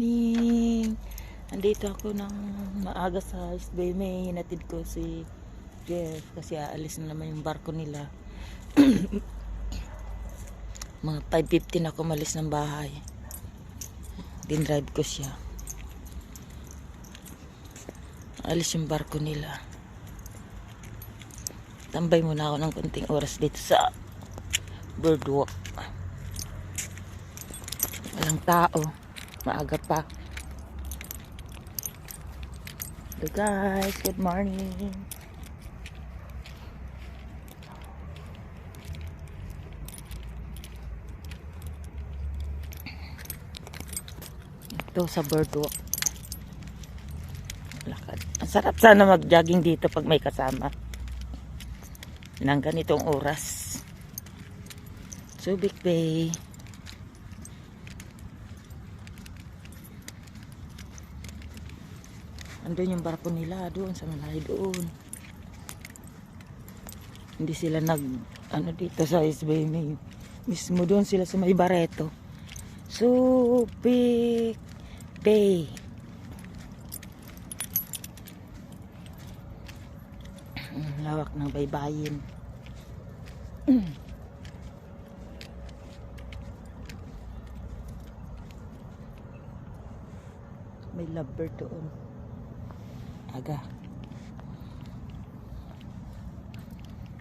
morning! Andito ako ng maaga sa SB. May hinatid ko si Jeff kasi aalis na naman yung barko nila. Mga 5:15 ako malis ng bahay. Dinrive ko siya. Alis yung barko nila. Tambay muna ako ng konting oras dito sa boardwalk. Walang tao. Maaga pa. Hello guys, good morning. Ito sa boardwalk. Lakad. Ang sarap sana mag-jogging dito pag may kasama. Nang ganitong oras. Subic Bay. Andun yung barko nila doon sa malayo doon. Hindi sila dito sa SB mismo doon sila sa may Barreto. Subic Bay. Lawak ng baybayin. May lovebird doon. Aga.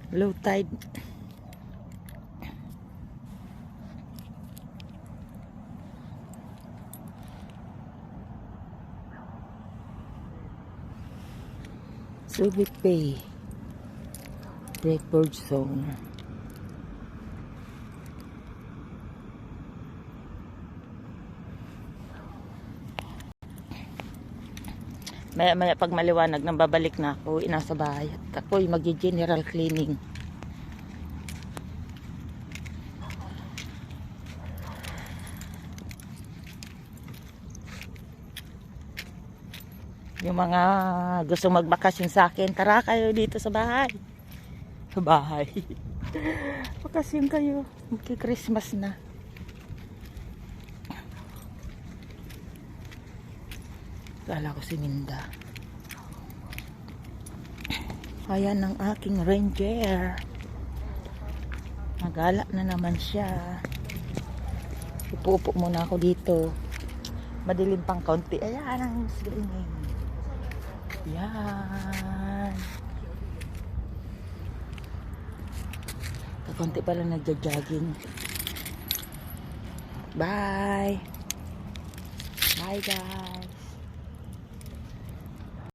Low tide. Subic Bay. Breakboard zone. Maya pag maliwanag nang babalik na ako, inasa bahay at ako'y mag-general cleaning. Yung mga gusto magbakasyon sa akin, tara kayo dito sa bahay. Sa bahay. Bakasyon kayo. Magki-Christmas na. Kala ko si Minda. Ayan ang aking ranger. Magala na naman siya. Upo-upo muna ako dito. Madilim pang kaunti. Ayan ang swimming. Yan. Kakunti pala nagja-jogging. Bye. Bye guys.